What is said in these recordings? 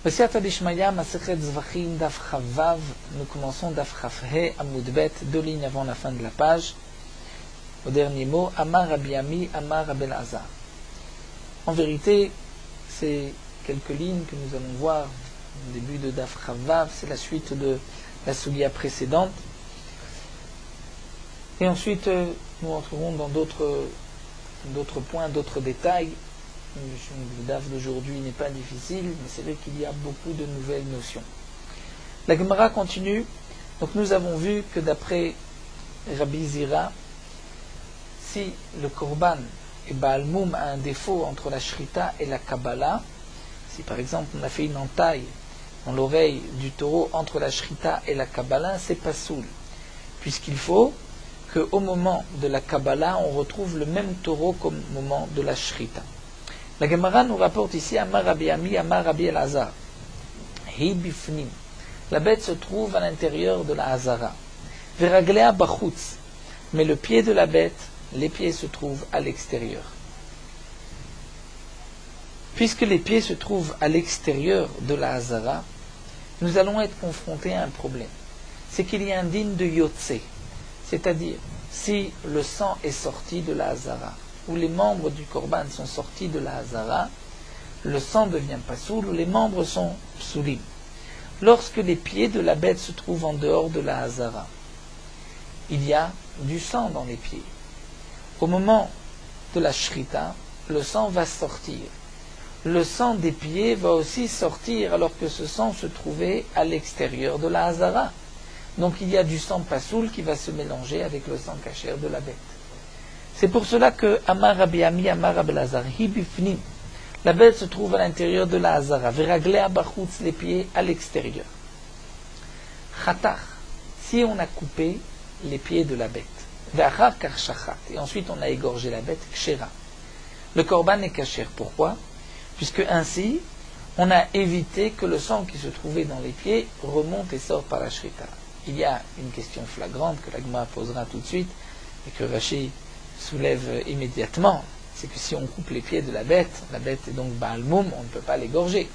B'siyata d'Ishmaïa, Masechet Zvachim, Daf Chavav, nous commençons Daf Chavhe, Amud Bet, 2 lignes avant la fin de la page. Au dernier mot, Amar Rabbi Ami, Amar Rabbi Elazar. En vérité, ces quelques lignes que nous allons voir au début de Daf Chavav, c'est la suite de la Sugia précédente. Et ensuite, nous entrerons dans d'autres points, d'autres détails. Le DAF d'aujourd'hui n'est pas difficile, mais c'est vrai qu'il y a beaucoup de nouvelles notions. La Gemara continue. Donc nous avons vu que d'après Rabbi Zira, si le Korban et Baal Moum a un défaut entre la Shrita et la Kabbalah, si par exemple on a fait une entaille dans l'oreille du taureau entre la Shrita et la Kabbalah, c'est pas soul, puisqu'il faut qu'au moment de la Kabbalah, on retrouve le même taureau qu'au moment de la Shrita. La Gemara nous rapporte ici Amar Rabbi Ami, Amar Rabbi Elazar. Hi bifnim. La bête se trouve à l'intérieur de la Hazara. Veraglea bachutz. Mais le pied de la bête, les pieds se trouvent à l'extérieur. Puisque les pieds se trouvent à l'extérieur de la Hazara, nous allons être confrontés à un problème. C'est qu'il y a un din de yotse. C'est-à-dire, si le sang est sorti de la Hazara, où les membres du Korban sont sortis de la Hazara, le sang devient pasoul, où les membres sont psoulim. Lorsque les pieds de la bête se trouvent en dehors de la Hazara, il y a du sang dans les pieds. Au moment de la Shrita, le sang va sortir. Le sang des pieds va aussi sortir alors que ce sang se trouvait à l'extérieur de la Hazara. Donc il y a du sang pasoul qui va se mélanger avec le sang cachère de la bête. C'est pour cela que Amar Rabbi Ami, Amar Rabbi Elazar, Hi bifnim. La bête se trouve à l'intérieur de la Hazara. Veraglea bachutz, les pieds à l'extérieur. Chatach, si on a coupé les pieds de la bête. Ve'achar kar shachat, et ensuite on a égorgé la bête, kshera. Le korban est kasher. Pourquoi? Puisque ainsi, on a évité que le sang qui se trouvait dans les pieds remonte et sorte par la shrita. Il y a une question flagrante que la Gemara posera tout de suite et que Rashi soulève immédiatement, c'est que si on coupe les pieds de la bête est donc Baal Moum, on ne peut pas l'égorger.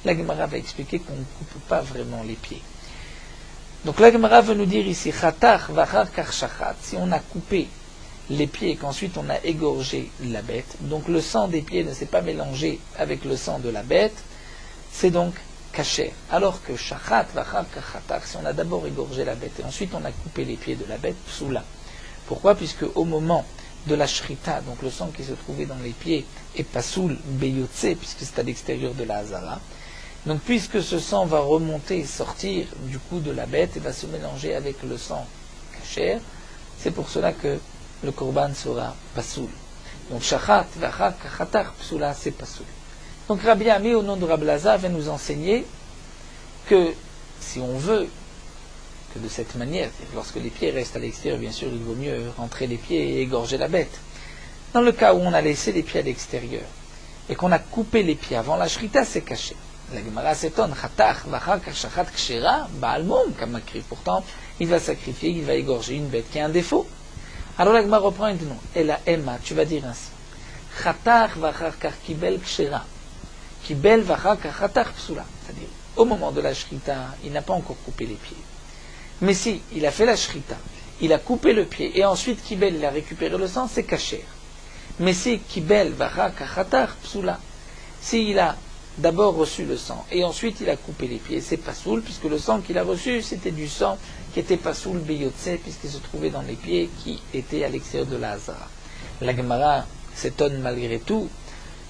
La Gemara va expliquer qu'on ne coupe pas vraiment les pieds. Donc la Gemara veut nous dire ici, Chatach vachar kar shachat, si on a coupé les pieds et qu'ensuite on a égorgé la bête, donc le sang des pieds ne s'est pas mélangé avec le sang de la bête, c'est donc kasher. Alors que shachat vachar kar chatach, si on a d'abord égorgé la bête et ensuite on a coupé les pieds de la bête, psoula. Pourquoi? Puisque au moment de la shrita, donc le sang qui se trouvait dans les pieds, est pasoul beyotse, puisque c'est à l'extérieur de la Hazara. Donc puisque ce sang va remonter, sortir du cou de la bête et va se mélanger avec le sang kasher, c'est pour cela que le korban sera pasoul. Donc shachat, vachar, kachatach, psoula, c'est pasoul. Donc Rabbi Ami, au nom de Rabbi Elazar, va nous enseigner que si on veut que de cette manière, lorsque les pieds restent à l'extérieur, bien sûr, il vaut mieux rentrer les pieds et égorger la bête. Dans le cas où on a laissé les pieds à l'extérieur et qu'on a coupé les pieds avant la shrita, c'est caché. La Gemara s'étonne, Chatach, vachar, kashachat, kshera, Baal Moum, comme écrit. Pourtant, il va sacrifier, il va égorger une bête qui a un défaut. Alors la Gemara reprend et dit non. Et la Emma, tu vas dire ainsi. Chatach, vachar, kar kibel, kshera. Kibel, vachar, kachatach, psula. C'est-à-dire, au moment de la shrita, il n'a pas encore coupé les pieds. Mais si il a fait la shrita, il a coupé le pied, et ensuite Kibel, il a récupéré le sang, c'est kasher. Mais si Kibel vachar kachatach psoula, s'il a d'abord reçu le sang, et ensuite il a coupé les pieds, c'est pasoul, puisque le sang qu'il a reçu, c'était du sang qui était pasoul beyotse, puisqu'il se trouvait dans les pieds qui étaient à l'extérieur de la Hazara. La Gemara s'étonne malgré tout.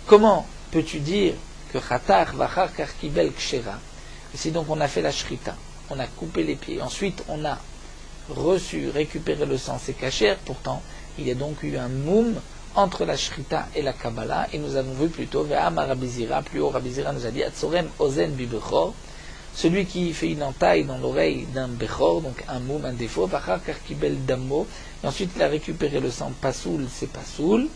Comment peux-tu dire que Chatach vachar kar Kibel kshera? Si donc on a fait la shrita, on a coupé les pieds, ensuite on a récupéré le sang, c'est kasher, pourtant il y a donc eu un moum entre la shrita et la Kabbalah, et nous avons vu plutôt, Ve'amar Rabbi Zira, plus haut Rabbi Zira nous a dit, Atzorem ozen bi bechor, celui qui fait une entaille dans l'oreille d'un bechor, donc un moum, un défaut, Vachar kar kibel damo, et ensuite il a récupéré le sang, pasoul, c'est pasoul.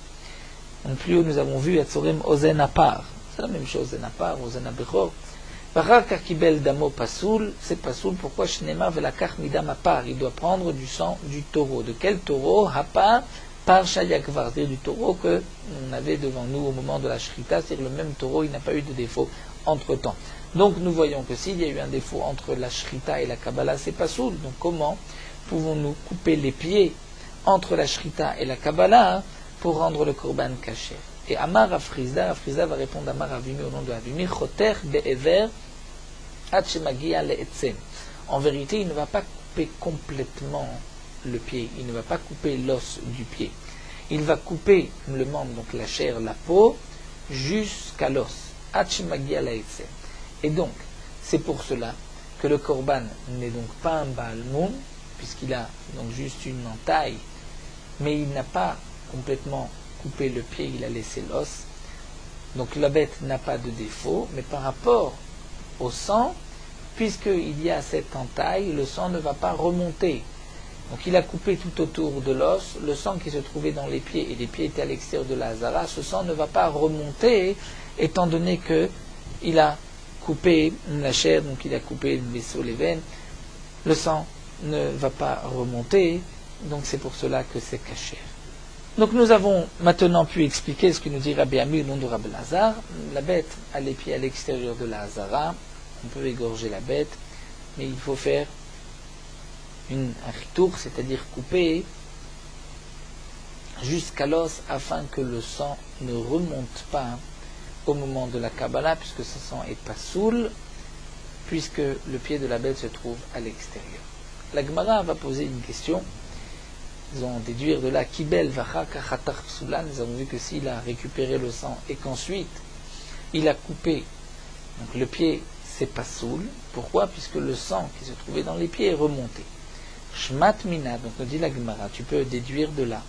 Donc plus haut nous avons vu, Atzorem ozen apar, c'est la même chose, ozen apar, ozen abechor. Vachar kar kibel damo pasoul, c'est pasoul. Pourquoi Shneimar velakach midam apar? Il doit prendre du sang du taureau. De quel taureau? Hapar par shayakvar, c'est-à-dire du taureau que on avait devant nous au moment de la shrita, c'est-à-dire le même taureau, il n'a pas eu de défaut entre temps. Donc nous voyons que s'il y a eu un défaut entre la shrita et la kabbalah, c'est pas soul. Donc comment pouvons-nous couper les pieds entre la shrita et la kabbalah pour rendre le korban kasher? Et Amar Afrizda va répondre à Amar Avimi au nom de Avimi, Choter be'ever ad shemagia le'etzem. En vérité, il ne va pas couper complètement le pied, il ne va pas couper l'os du pied. Il va couper le membre, donc la chair, la peau, jusqu'à l'os. Ad shemagia le'etzem. Et donc, c'est pour cela que le korban n'est donc pas un Baal Moum, puisqu'il a donc juste une entaille, mais il n'a pas complètement coupé le pied, il a laissé l'os. Donc la bête n'a pas de défaut, mais par rapport au sang, puisqu'il y a cette entaille, le sang ne va pas remonter. Donc il a coupé tout autour de l'os, le sang qui se trouvait dans les pieds, et les pieds étaient à l'extérieur de la hazara, ce sang ne va pas remonter, étant donné qu'il a coupé la chair, donc il a coupé le vaisseau, les veines, le sang ne va pas remonter, donc c'est pour cela que c'est caché. Donc nous avons maintenant pu expliquer ce que nous dit Rabbi Ami au nom de Rabbi Lazare. La bête a les pieds à l'extérieur de la hazara, on peut égorger la bête, mais il faut faire un ritour, c'est-à-dire couper jusqu'à l'os afin que le sang ne remonte pas au moment de la Kabbalah, puisque ce sang est pas soul, puisque le pied de la bête se trouve à l'extérieur. La Gemara va poser une question. Ils vont déduire de là Kibel vacha kachatar psula. Nous avons vu que s'il a récupéré le sang et qu'ensuite il a coupé donc le pied, c'est pas soul. Pourquoi? Puisque le sang qui se trouvait dans les pieds est remonté. Shmat mina, donc nous dit la Gemara, tu peux déduire de là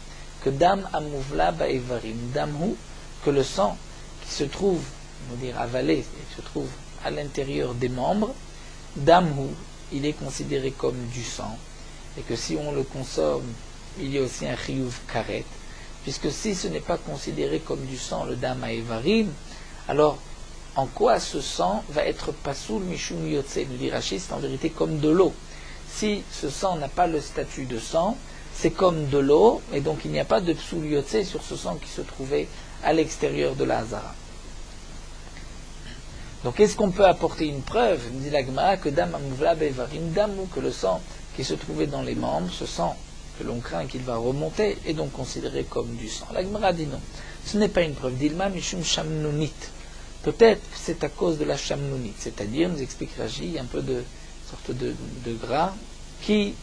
que dam amuvla baevarim, damhu, que le sang qui se trouve, on va dire avalé, qui se trouve à l'intérieur des membres, damhu, il est considéré comme du sang, et que si on le consomme, il y a aussi un chiyuv karet, puisque si ce n'est pas considéré comme du sang, le dam aevarim, alors en quoi ce sang va être pasoul mishum yotse, nous dit Rashi, c'est en vérité comme de l'eau. Si ce sang n'a pas le statut de sang, c'est comme de l'eau, et donc il n'y a pas de psoul yotse sur ce sang qui se trouvait à l'extérieur de la hazara. Donc est-ce qu'on peut apporter une preuve, dit la Gemara, que dam amuvla bevarim damu, que le sang qui se trouvait dans les membres, ce sang que l'on craint qu'il va remonter, est donc considéré comme du sang. La Gemara dit non, ce n'est pas une preuve. Dilma mishum shamnunit. Peut-être c'est à cause de la shamnunit, c'est-à-dire, nous explique Rashi, un peu de sorte de gras qui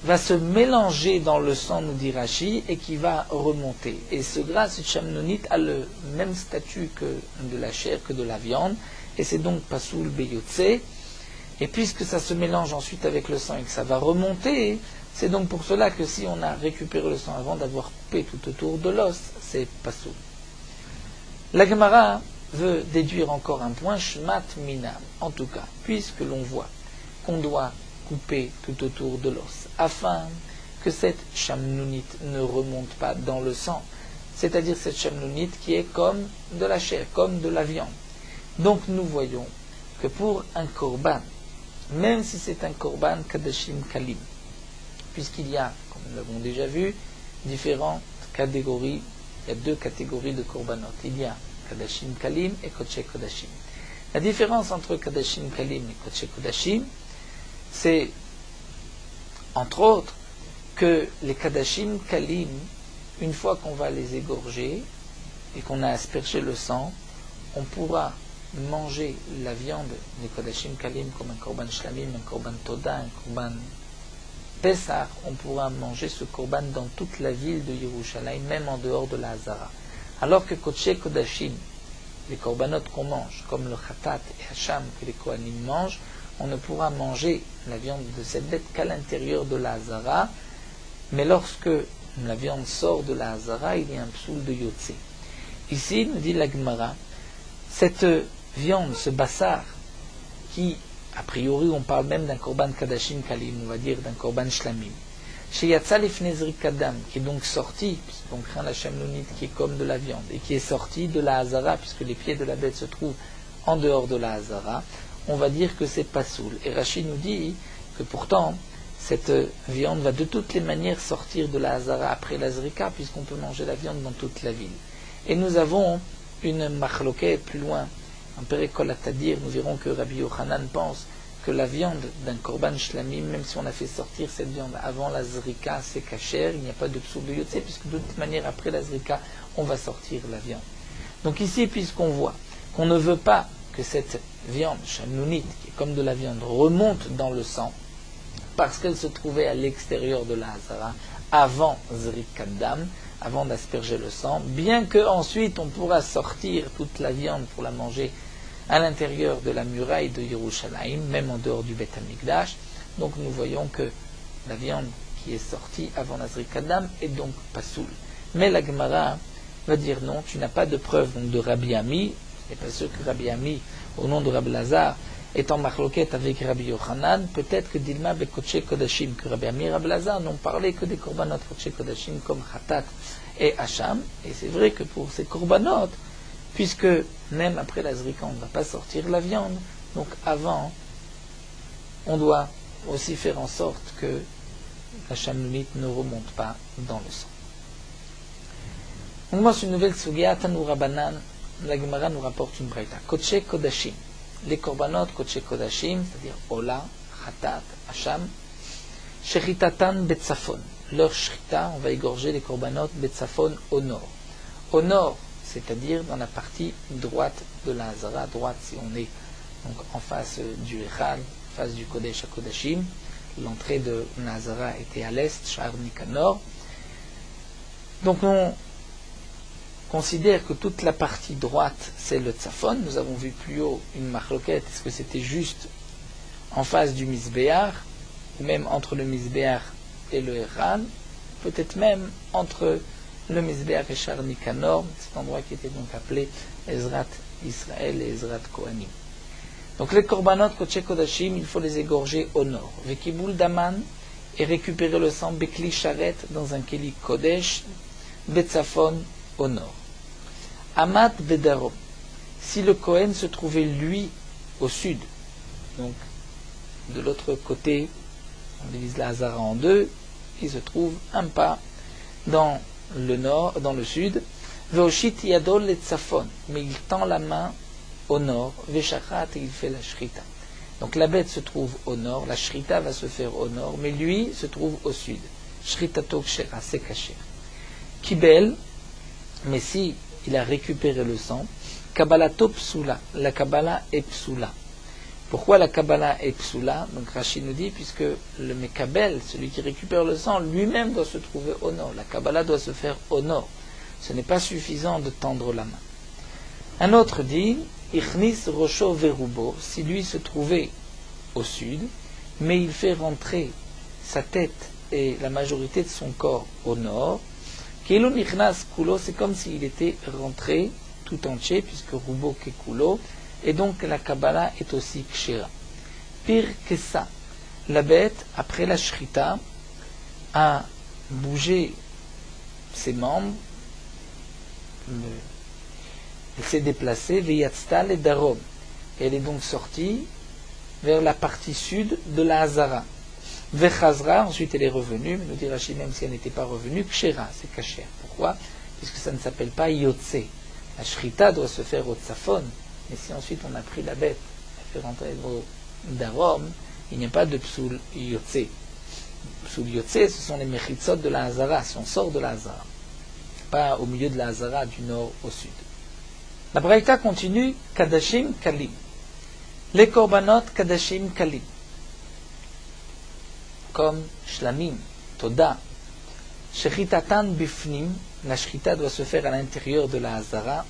va se mélanger dans le sang, nous dit Rashi, et qui va remonter. Et ce gras, ce shamnunit, a le même statut que de la chair, que de la viande, et c'est donc pasoul beyotse. Et puisque ça se mélange ensuite avec le sang et que ça va remonter, c'est donc pour cela que si on a récupéré le sang avant d'avoir coupé tout autour de l'os, c'est pasoul. La Gemara veut déduire encore un point, shmat minam, en tout cas, puisque l'on voit qu'on doit couper tout autour de l'os, afin que cette shamnunite ne remonte pas dans le sang, c'est-à-dire cette shamnunite qui est comme de la chair, comme de la viande. Donc nous voyons que pour un korban, même si c'est un korban kadashim kalim, puisqu'il y a, comme nous l'avons déjà vu, différentes catégories, il y a deux catégories de korbanot. Il y a kadashim kalim et kodesh kodashim. La différence entre kadashim kalim et kodesh kodashim, c'est, entre autres, que les kadashim kalim, une fois qu'on va les égorger et qu'on a aspergé le sang, on pourra manger la viande des kodashim kalim comme un korban shlamim, un korban toda, un korban Pessah, on pourra manger ce korban dans toute la ville de Yerushalayim, même en dehors de la Hazara. Alors que Kodesh Kodashim, les korbanot qu'on mange, comme le Khatat et Hacham que les Kohanim mangent, on ne pourra manger la viande de cette bête qu'à l'intérieur de la Hazara, mais lorsque la viande sort de la Hazara, il y a un psoul de Yotse. Ici, nous dit la Gemara, cette viande, ce bassar, qui a priori, on parle même d'un korban kadashim kalim, on va dire d'un korban shlamim. Chez Yatzalif Nezri Kadam, qui est donc sorti, puisqu'on craint la shamnonite qui est comme de la viande, et qui est sorti de la hazara, puisque les pieds de la bête se trouvent en dehors de la hazara, on va dire que c'est pasoul. Et Rashi nous dit que pourtant, cette viande va de toutes les manières sortir de la hazara après la zrika, puisqu'on peut manger la viande dans toute la ville. Et nous avons une machloquet plus loin en Pérékol Atadir, nous verrons que Rabbi Yochanan pense que la viande d'un korban shlamim, même si on a fait sortir cette viande avant la zrika, c'est kasher, il n'y a pas de psoul de yotze, puisque de toute manière, après la zrika, on va sortir la viande. Donc ici, puisqu'on voit qu'on ne veut pas que cette viande shamnounite, qui est comme de la viande, remonte dans le sang, parce qu'elle se trouvait à l'extérieur de la hazara, avant zrikat dam, avant d'asperger le sang, bien que ensuite on pourra sortir toute la viande pour la manger à l'intérieur de la muraille de Yerushalayim, même en dehors du Beth Amikdash. Donc nous voyons que la viande qui est sortie avant la zrikat dam est donc pasoul. Mais la Gemara va dire non, tu n'as pas de preuve donc de Rabbi Ami, et pas sûr que Rabbi Ami, au nom de Rabbi Lazar, est en marloquette avec Rabbi Yochanan, peut-être que Dilma Bekoche Kodashim, que Rabbi Ami et Rabbi Lazar n'ont parlé que des korbanot Koche Kodashim comme Khatat et Hacham, et c'est vrai que pour ces korbanot, puisque même après la zrika, on ne va pas sortir la viande, donc avant, on doit aussi faire en sorte que la chamnounite ne remonte pas dans le sang. On commence une nouvelle sugia, Tanu Rabanan, la Gemara nous rapporte une braïta. Koche Kodashim, les korbanot Koche Kodashim, c'est-à-dire Ola, Khatat, Hacham, Shechitatan Betzafon. Leur shrita, on va égorger les korbanot Betzafon au nord. Au nord, c'est-à-dire dans la partie droite de la Hazara, droite si on est donc en face du Echal, en face du Kodesh HaKodashim. L'entrée de la Hazara était à l'est, Sha'ar Nikanor. Donc on considère que toute la partie droite c'est le Tzafon. Nous avons vu plus haut une marloquette, est-ce que c'était juste en face du Mizbeach, ou même entre le Mizbeach et le Echal, peut-être même entre le Mizbeach et Sha'ar Nikanor, cet endroit qui était donc appelé Ezrat Israël et Ezrat Kohanim. Donc les korbanot Koche Kodashim, il faut les égorger au nord. Vekiboul Daman, et récupérer le sang Bekli Sharet dans un Keli Kodesh, Betzafon au nord. Amat Bedarom, si le Kohen se trouvait lui au sud, donc de l'autre côté, on divise la Hazara en deux, il se trouve un pas dans le nord, dans le sud, Veoshit Yadol et Tzafon, mais il tend la main au nord, Veshachat, et il fait la shrita. Donc la bête se trouve au nord, la shrita va se faire au nord, mais lui se trouve au sud. Shritato kshera, c'est kasher. Kibel, mais si il a récupéré le sang, Kabbalato psula, la Kabbalah est psula. Pourquoi la Kabbalah est psula? Donc Rachid nous dit, puisque le Mekabel, celui qui récupère le sang, lui-même doit se trouver au nord. La Kabbalah doit se faire au nord. Ce n'est pas suffisant de tendre la main. Un autre dit, Ichnis Rosho Verubo, si lui se trouvait au sud, mais il fait rentrer sa tête et la majorité de son corps au nord, Kelo Nichnas Kulo, c'est comme s'il était rentré tout entier, puisque Rubo Kekulo, et donc la Kabbalah est aussi Kshera. Pire que ça, la bête, après la Shrita, a bougé ses membres, elle s'est déplacée, Veyatztal et Darom. Elle est donc sortie vers la partie sud de la Hazara. Vechazra, ensuite elle est revenue, mais nous dit Rachid, même si elle n'était pas revenue, Kshera, c'est Kasher. Pourquoi? Puisque ça ne s'appelle pas Yotze. La Shrita doit se faire au Tzafon, mais si ensuite on a pris la bête, elle fait rentrer au Darom, il n'y a pas de Psoul Yotze. Psoul Yotze, ce sont les Mechitzot de la Hazara, si on sort de la Hazara. Pas au milieu de la Hazara, du nord au sud. La Braïta continue, Kadashim Kalim. Les korbanot Kadashim Kalim. Comme Shlamim, Toda. Shechitatan Bifnim, la Shrita doit se faire à l'intérieur de la Hazara,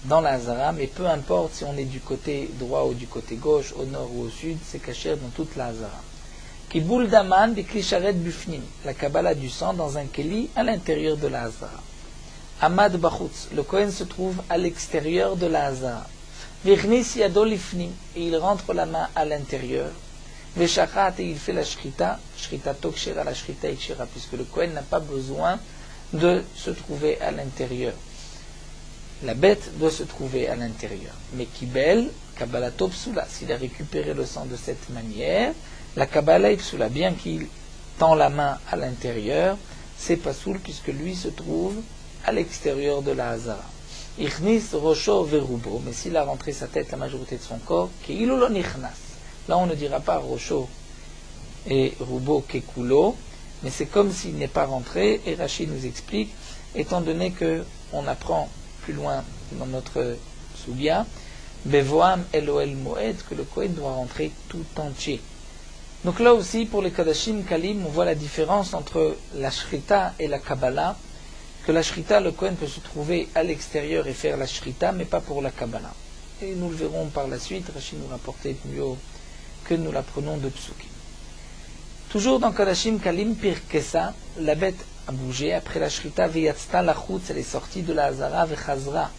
dans la Hazara, mais peu importe si on est du côté droit ou du côté gauche, au nord ou au sud, c'est kasher dans toute la Hazara. Kiboul Daman Bikli Sharet Bifnim, la Kabbalah du sang dans un Keli à l'intérieur de la Hazara. Amad Bachutz, le Kohen se trouve à l'extérieur de la Hazara. Vichnis Yadol Ifnim, et il rentre la main à l'intérieur. Veshachat, et il fait la Shrita, Shrita Tokshera, la Shrita Ikshera, puisque le Kohen n'a pas besoin de se trouver à l'intérieur. La bête doit se trouver à l'intérieur. Mais Kibel, Kabbalah Topsula, s'il a récupéré le sang de cette manière, la Kabbalah est Psula, bien qu'il tend la main à l'intérieur, c'est pas soul puisque lui se trouve à l'extérieur de la Hazara. Ichnis Rosho Verubo, mais s'il a rentré sa tête, la majorité de son corps, Keilo lo nichnas. Là, on ne dira pas Rosho et Rubo Kekulo, mais c'est comme s'il n'est pas rentré, et Rachid nous explique, étant donné qu'on apprend plus loin dans notre Sugya, Bevoam Eloel Moed, que le Kohen doit rentrer tout entier. Donc là aussi, pour les Kadashim Kalim, on voit la différence entre la Shrita et la Kabbalah, que la Shrita, le Kohen peut se trouver à l'extérieur et faire la Shrita, mais pas pour la Kabbalah. Et nous le verrons par la suite, Rachid nous rapportait mieux que nous l'apprenons de Psukim. Toujours dans Kadashim Kalim, pire que ça, la bête a bougé après la Shrita, Veyatzta Lachutz, elle est sortie de la Hazara, Vechazra,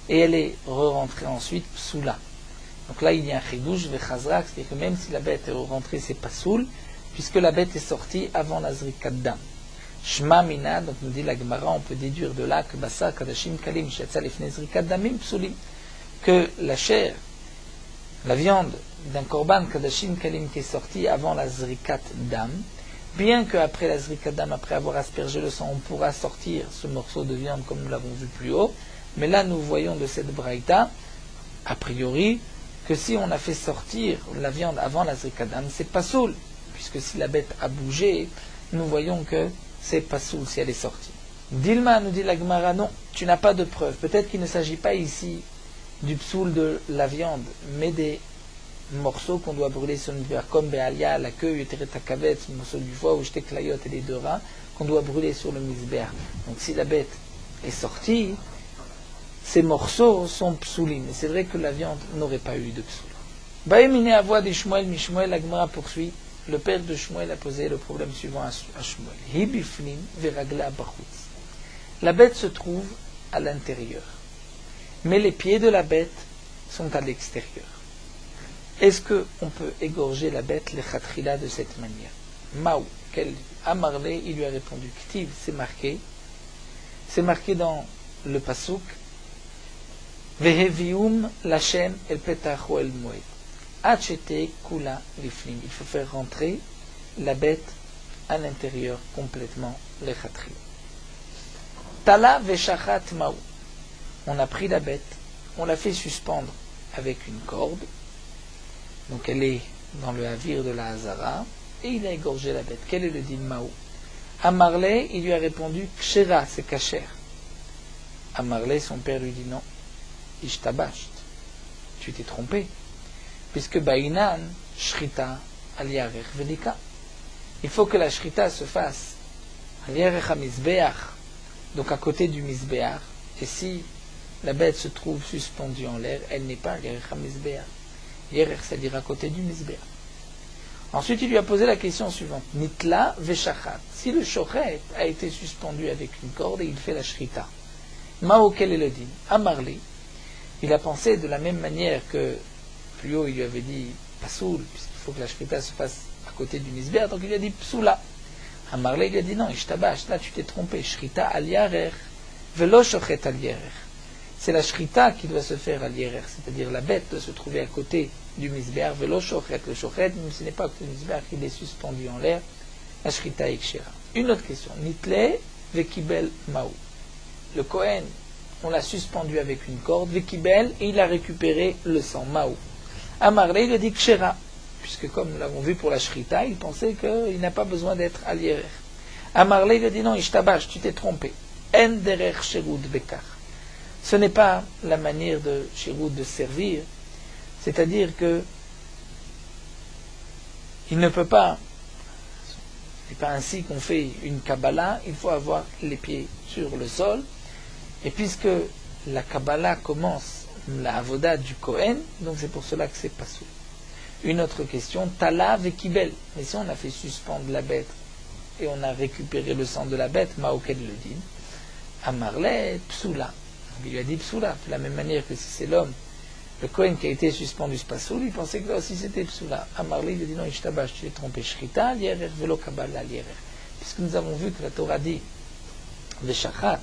et elle est re-rentrée ensuite, Psula. Donc là, il y a un chidouche, Vechazra, c'est-à-dire que même si la bête est re-rentrée, c'est pas soul, puisque la bête est sortie avant la Zrikat Dam. Shma Mina, donc nous dit la Gemara, on peut déduire de là que Bassa Kadashim Kalim, Shetza Lefnei Zrikat Damim, Psulim, que la chair, la viande d'un korban Kadashim Kalim qui est sorti avant la Zrikat Dam, bien qu'après la Zrikat Dam, après avoir aspergé le sang, on pourra sortir ce morceau de viande comme nous l'avons vu plus haut, mais là nous voyons de cette braïta, a priori, que si on a fait sortir la viande avant la Zrikat Dam, c'est pas soul, puisque si la bête a bougé, nous voyons que c'est pas soul si elle est sortie. Dilma nous dit la Gemara, non, tu n'as pas de preuve. Peut-être qu'il ne s'agit pas ici du psoul de la viande, mais des morceaux qu'on doit brûler sur une bière, comme Béalia, la queue, Yoteret Akavet, le morceau du foie, ou jeter Klayot et les deux reins, qu'on doit brûler sur le misber. Donc si la bête est sortie, ces morceaux sont psoulim. Et c'est vrai que la viande n'aurait pas eu de psoul. Baïmine avoua de Shmuel, Mishmuel, la Gemara poursuit. Le père de Shmuel a posé le problème suivant à Shmuel. Hibifnim veragla bachutz. La bête se trouve à l'intérieur, mais les pieds de la bête sont à l'extérieur. Est-ce qu'on peut égorger la bête, le khatrila, de cette manière? Maou, quel Amarle, il lui a répondu. Ktiv, c'est marqué dans le pasuk. Vehevium lachem el petacho el moed. Achete kula lifnim. Il faut faire rentrer la bête à l'intérieur complètement, le khatrila. Tala veshachat maou. On a pris la bête, on l'a fait suspendre avec une corde. Donc elle est dans le havir de la Hazara, et il a égorgé la bête. Quel est le din Maou? Amarle, il lui a répondu, Kshera, c'est kacher. Amarle, son père lui dit non, Ishtabasht, tu t'es trompé, puisque Baïnan, Shrita, Aliarech Velika. Il faut que la Shrita se fasse Aliarech HaMizbeach, donc à côté du Mizbeach, et si la bête se trouve suspendue en l'air, elle n'est pas Aliarech HaMizbeach. Yerech, c'est-à-dire à côté du Mizbeach. Ensuite, il lui a posé la question suivante. Nitla veshachat. Si le shochet a été suspendu avec une corde et il fait la shrita, Mao, quel est le din? Amarli, il a pensé de la même manière que plus haut, il lui avait dit pasoul, puisqu'il faut que la shrita se fasse à côté du Mizbeach, donc il lui a dit psoula. Amarli, il lui a dit non, ishtabash, là tu t'es trompé, shrita al yarech, velo shochet al yarech. C'est la shrita qui doit se faire à l'ierer, c'est-à-dire la bête doit se trouver à côté du misbeach, velo shochet, le shochet, même si ce n'est pas à côté du misbeach, il est suspendu en l'air, la shrita est kshera. Une autre question, nitle vekibel maou. Le Kohen, on l'a suspendu avec une corde, vekibel, et il a récupéré le sang, maou. Amarle, il a dit kshera, puisque comme nous l'avons vu pour la shrita, il pensait qu'il n'a pas besoin d'être à l'ierer. Amarle, il a dit non, ishtabash, tu t'es trompé. En derech sherud bekach. Ce n'est pas la manière de Shiroud de servir, c'est-à-dire que il ne peut pas, c'est pas ainsi qu'on fait une Kabbalah, il faut avoir les pieds sur le sol, et puisque la Kabbalah commence la Avoda du Kohen, donc c'est pour cela que c'est pas sous. Une autre question, Tala vekibel, mais si on a fait suspendre la bête et on a récupéré le sang de la bête, Maoken le dit, Amarle psula. Il lui a dit psoula, de la même manière que si c'est l'homme, le Kohen qui a été suspendu spasoul, il pensait que là aussi c'était psoula. Amarli, il a dit non, ishtabash, tu t'es trompé, shrita, l'ierer, velo kabbalah, l'ierer. Puisque nous avons vu que la Torah dit, veshachat,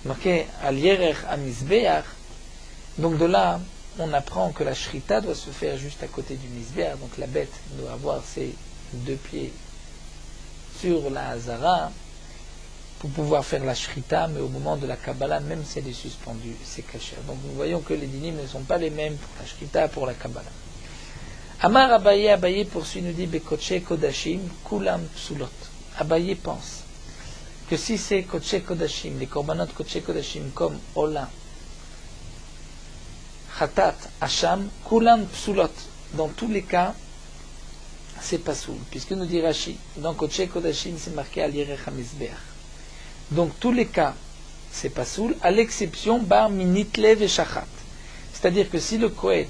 marqué à l'ierer, à misbeach, donc de là, on apprend que la shrita doit se faire juste à côté du misbeach, donc la bête doit avoir ses deux pieds sur la Hazara, pour pouvoir faire la shrita, mais au moment de la Kabbalah, même si elle est suspendue, c'est kasher. Donc nous voyons que les dinim ne sont pas les mêmes pour la shrita et pour la Kabbalah. Amar Abaye, Abaye poursuit, nous dit Bekoche Kodashim, Kulam Psulot. Abaye pense que si c'est Koche Kodashim, les korbanot Koche Kodashim comme Ola, Khatat, Hacham, Kulam Psulot, dans tous les cas, c'est pas soul, puisque nous dit Rashi, dans Koche Kodashim, c'est marqué Al Yerech HaMizbeach. Donc tous les cas, c'est pas soul, à l'exception Bar Minitlev et Shachat. C'est-à-dire que si le Kohen,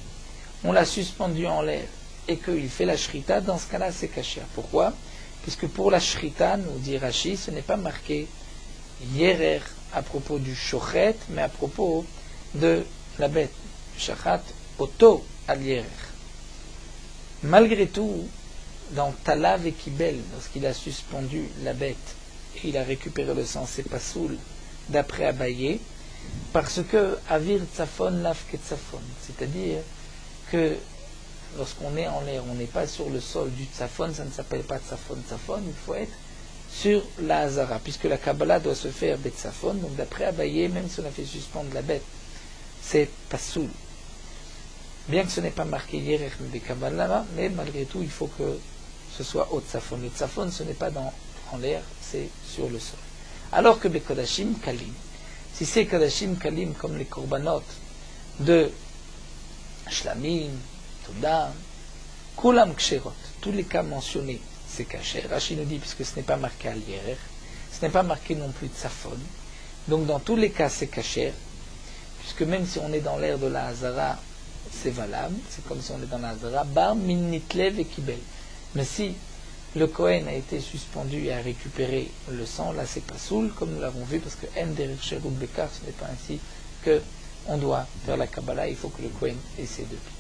on l'a suspendu en l'air et qu'il fait la shrita, dans ce cas-là, c'est kasher. Pourquoi? Puisque pour la shrita, nous dit Rashi, ce n'est pas marqué Yerer à propos du shochet, mais à propos de la bête. Shachat, Oto al Yerer. Malgré tout, dans Talav et Kibel, lorsqu'il a suspendu la bête et il a récupéré le sang, c'est pas soul, d'après Abaye, parce que Avir Tzafon Lav Ketzafon, c'est-à-dire que lorsqu'on est en l'air, on n'est pas sur le sol du Tzafon, ça ne s'appelle pas Tzafon, il faut être sur la Hazara, puisque la Kabbalah doit se faire Betzafon, donc d'après Abaye, même si on a fait suspendre la bête, c'est pas soul. Bien que ce n'est pas marqué Yerech mais Kabbalah, mais malgré tout, il faut que ce soit au Tzafon. Le Tzafon, ce n'est pas en l'air, c'est sur le sol. Alors que Bekodashim Kalim, si c'est Kodashim Kalim comme les korbanot de Shlamim, Toda, Kulam Ksherot, tous les cas mentionnés, c'est kasher. Rashi nous dit, puisque ce n'est pas marqué Al Yerech, ce n'est pas marqué non plus Tzafon. Donc dans tous les cas, c'est kasher, puisque même si on est dans l'air de la Hazara, c'est valable, c'est comme si on est dans la Hazara, Bar Minitlev et Kibel. Mais si le Kohen a été suspendu et a récupéré le sang, là c'est pas soul, comme nous l'avons vu, parce que En Derech Sherut Bekar, ce n'est pas ainsi que on doit faire la Kabbalah, il faut que le Kohen ait ses deux pieds.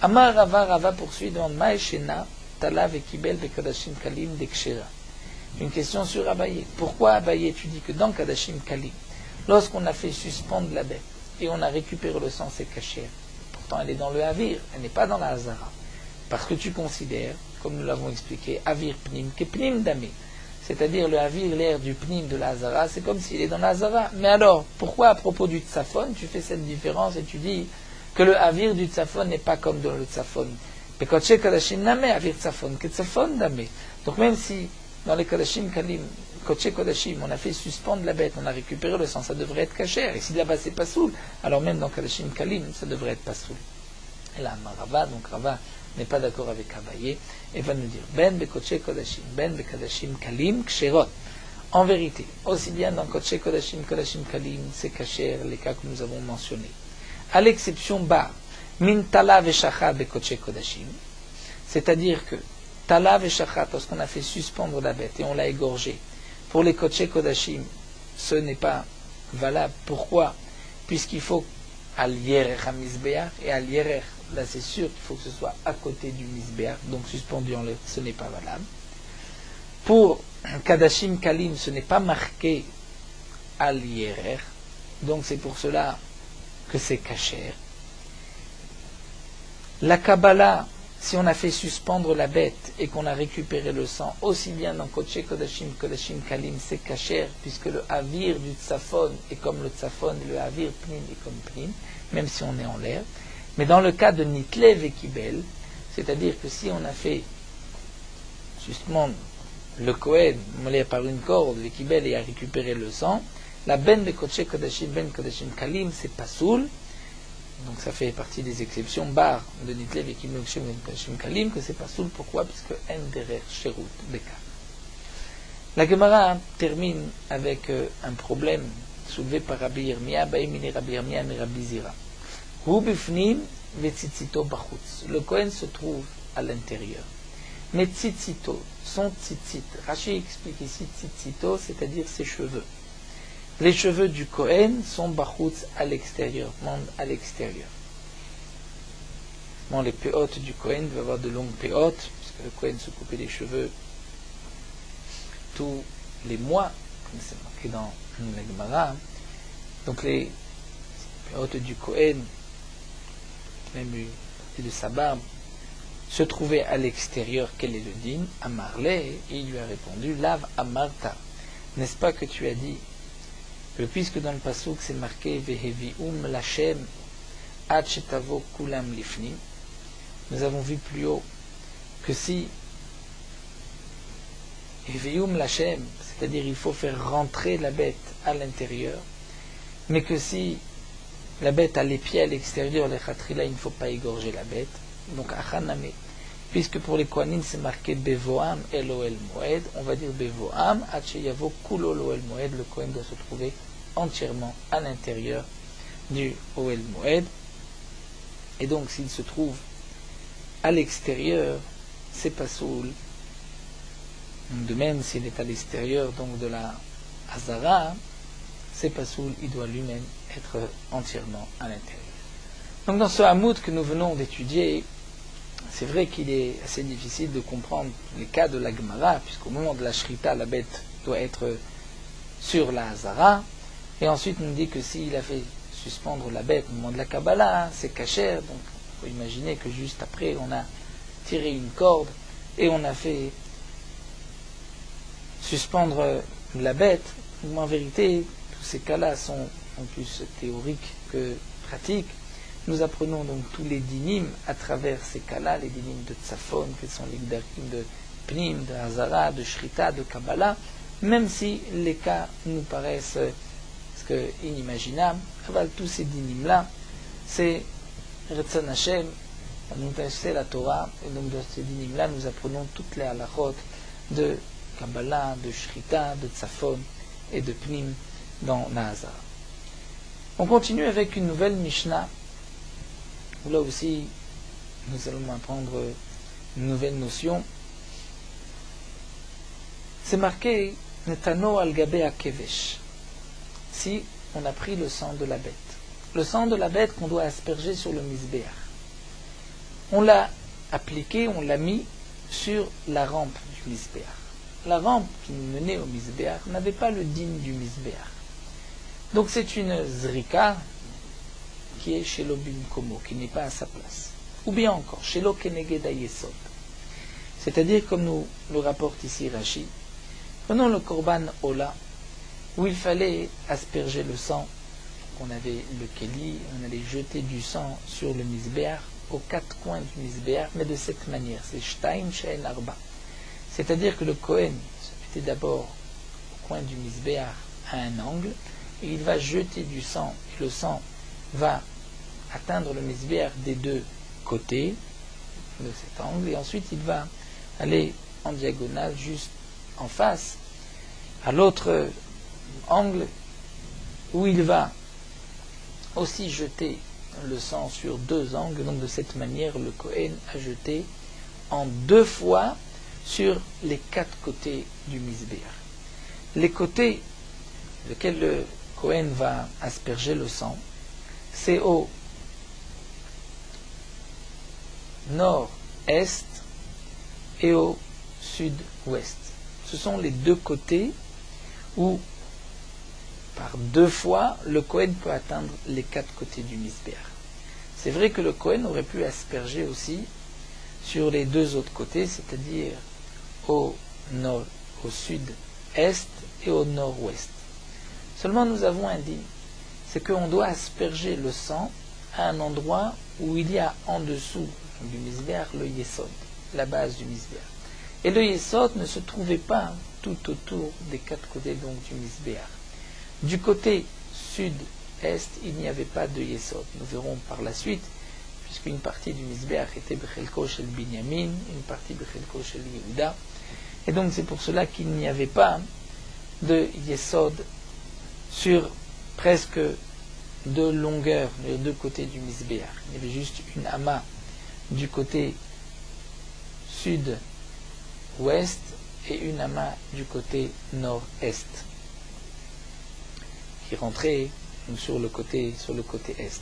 Amar Rava, Rava poursuit, demande Maeshena, Talav et Kibel Bekodashim Kalim Dekshera. Une question sur Abaye. Pourquoi Abaye, tu dis que dans Kadashim Kalim, lorsqu'on a fait suspendre la bête et on a récupéré le sang, c'est kasher. Pourtant elle est dans le Havir, elle n'est pas dans la Hazara. Parce que tu considères, comme nous l'avons expliqué, Havir Pnim, que Pnim Damé. C'est-à-dire le Havir, l'air du Pnim de la Hazara, c'est comme s'il est dans la Hazara. Mais alors, pourquoi à propos du Tzafon, tu fais cette différence et tu dis que le Havir du Tzafon n'est pas comme dans le Tzafon? Pekoche Kadashim Namé, Havir Tzafon, que Tzafon Damé. Donc même si dans les Kadashim Kalim, Koche Kodashim, on a fait suspendre la bête, on a récupéré le sang, ça devrait être kasher. Et si là-bas c'est pas soul, alors même dans Kadashim Kalim, ça devrait être pas soul. Et là, Rava, donc Rava n'est pas d'accord avec Abaye, et va nous dire Ben Bekoche Kodashim, Ben Bekadashim Kalim, Ksherot. En vérité, aussi bien dans Koche Kodashim, Kodashim Kalim, c'est kasher, les cas que nous avons mentionnés. À l'exception Bar, Min Talav et Shachat Bekoche Kodashim, c'est-à-dire que Talav et Shachat, lorsqu'on a fait suspendre la bête et on l'a égorgée, pour les Koche Kodashim, ce n'est pas valable. Pourquoi? Puisqu'il faut Al Yerech HaMizbeach, et Al Yerech, là c'est sûr qu'il faut que ce soit à côté du Mizbeach, donc suspendu en l'air, ce n'est pas valable. Pour Kadashim Kalim, ce n'est pas marqué Al Yerech, donc c'est pour cela que c'est kasher. La Kabbalah, si on a fait suspendre la bête et qu'on a récupéré le sang, aussi bien dans Koche Kodashim, Kodashim Kalim, c'est kasher, puisque le Havir du Tzafon est comme le Tzafon, et le Havir Pnim est comme Pnim, même si on est en l'air. Mais dans le cas de Nitlev et Kibel, c'est-à-dire que si on a fait suspendre le Kohen, molé par une corde, et Kibel et a récupéré le sang, la Ben de Koche Kodashim, Ben Kodashim Kalim, c'est pas soul. Donc ça fait partie des exceptions bar de Nitlev et Kodashim Kalim, que c'est pas soul. Pourquoi? Puisque En Derech Sherut Bekar. La Gemara termine avec un problème soulevé par Rabbi Yirmiyah, Baïmini Rabbi Yirmiyah et Rabbi Zira. Le Kohen se trouve à l'intérieur. Mais tzitzito, son tzitzit, Rashi explique ici tzitzito, c'est-à-dire ses cheveux. Les cheveux du Kohen sont bachutz à l'extérieur, monde à l'extérieur. Bon, les péotes du Kohen doivent avoir de longues péotes, puisque le Kohen se coupait les cheveux tous les mois, comme c'est marqué dans la Gemara. Donc les péotes du Kohen, même de sa barbe, se trouvaient à l'extérieur. Quel est le din? Amarle, et il lui a répondu, Lav Amarta. n'est-ce pas que tu as dit que puisque dans le pasuk c'est marqué Vehevium Lachem Ad Shetavo Kulam Lifnim, nous avons vu plus haut que si Vehevium Lachem, c'est-à-dire il faut faire rentrer la bête à l'intérieur, mais que si la bête a les pieds à l'extérieur, les khatrila, il ne faut pas égorger la bête. Donc achaname, puisque pour les Kohanim c'est marqué Bevoam Elohel Moed, on va dire Bevoam Acheyavo Kulo Lohel Moed, le Kohen doit se trouver entièrement à l'intérieur du Ohel Moed. Et donc s'il se trouve à l'extérieur, c'est pas soul. De même s'il est à l'extérieur donc de la Hazara, c'est pas soul, il doit lui-même être entièrement à l'intérieur. Donc dans ce Hamoud que nous venons d'étudier, c'est vrai qu'il est assez difficile de comprendre les cas de la Gemara, puisqu'au moment de la Shrita, la bête doit être sur la Hazara, et ensuite on nous dit que s'il a fait suspendre la bête au moment de la Kabbalah, c'est kasher, donc il faut imaginer que juste après on a tiré une corde et on a fait suspendre la bête. En vérité, tous ces cas-là sont en plus théoriques que pratiques. Nous apprenons donc tous les dynimes à travers ces cas-là, les dynimes de Tzafon, qui sont les gdarim de Pnim, de Hazara, de Shrita, de Kabbalah, même si les cas nous paraissent inimaginables. Tous ces dynimes-là, c'est Retzon Hashem, c'est la Torah, et donc dans ces dynimes-là, nous apprenons toutes les halachot de Kabbalah, de Shrita, de Tzafon et de Pnim dans Nahazara. On continue avec une nouvelle Mishnah, où là aussi nous allons apprendre une nouvelle notion. C'est marqué Netano al-Gabe Akevesh, si on a pris le sang de la bête. Le sang de la bête qu'on doit asperger sur le Mizbeach. On l'a appliqué, on l'a mis sur la rampe du Mizbeach. La rampe qui menait au Mizbeach n'avait pas le digne du Mizbeach. Donc c'est une zrika qui est chez l'obim komo, qui n'est pas à sa place. Ou bien encore, chez l'okeneged ayesod. C'est-à-dire, comme nous le rapporte ici Rashi, prenons le korban ola, où il fallait asperger le sang. On avait le keli, on allait jeter du sang sur le Mizbeach, aux quatre coins du Mizbeach, mais de cette manière, c'est shtaim she'en arba. C'est-à-dire que le Kohen se mettait d'abord au coin du Mizbeach à un angle, et il va jeter du sang, et le sang va atteindre le Mizbeach des deux côtés de cet angle, et ensuite il va aller en diagonale, juste en face, à l'autre angle, où il va aussi jeter le sang sur deux angles. Donc de cette manière, le Kohen a jeté en deux fois sur les quatre côtés du Mizbeach. Les côtés lesquels le Kohen va asperger le sang, c'est au nord-est et au sud-ouest. Ce sont les deux côtés où, par deux fois, le Kohen peut atteindre les quatre côtés du Mizbeach. C'est vrai que le Kohen aurait pu asperger aussi sur les deux autres côtés, c'est-à-dire au nord, au sud-est et au nord-ouest. Seulement nous avons un digne, c'est qu'on doit asperger le sang à un endroit où il y a en dessous du Mizbeach le Yesod, la base du Mizbeach. Et le Yesod ne se trouvait pas tout autour des quatre côtés donc du Mizbeach. Du côté sud-est, il n'y avait pas de Yesod. Nous verrons par la suite, puisqu'une partie du Mizbeach était Bechelko shel Binyamin, une partie Bechelko shel Yehuda. Et donc c'est pour cela qu'il n'y avait pas de Yesod sur presque de longueur, les deux côtés du Mizbeach. Il y avait juste une ama du côté sud-ouest et une ama du côté nord-est qui rentrait sur le côté est.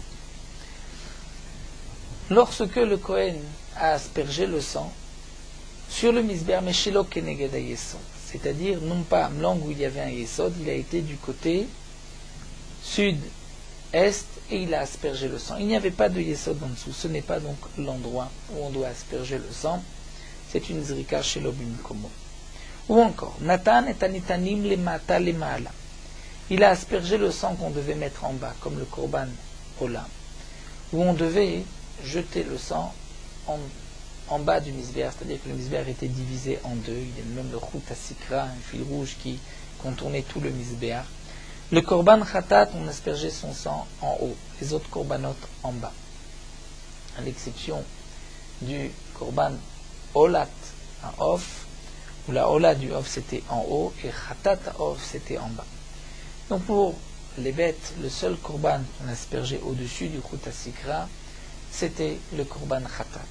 Lorsque le Kohen a aspergé le sang sur le Mizbeach, mais shelo keneged hayesod, c'est-à-dire non pas l'angle où il y avait un yesod, il a été du côté sud-est et il a aspergé le sang. Il n'y avait pas de yesod en dessous, ce n'est pas donc l'endroit où on doit asperger le sang, c'est une zrika shelo bimkomo. Ou encore, Nathan et Anitanim le mata le maala. Il a aspergé le sang qu'on devait mettre en bas, comme le korban olam, où on devait jeter le sang en bas du misbéar, c'est-à-dire que le misbéar était divisé en deux. Il y a même le chut asikra, un fil rouge qui contournait tout le misbéar. Le korban khatat, on aspergeait son sang en haut, les autres korbanot en bas, à l'exception du korban olat, un off, où la ola du off c'était en haut et khatat off c'était en bas. Donc pour les bêtes, le seul korban qu'on aspergeait au-dessus du chut asikra, c'était le korban khatat.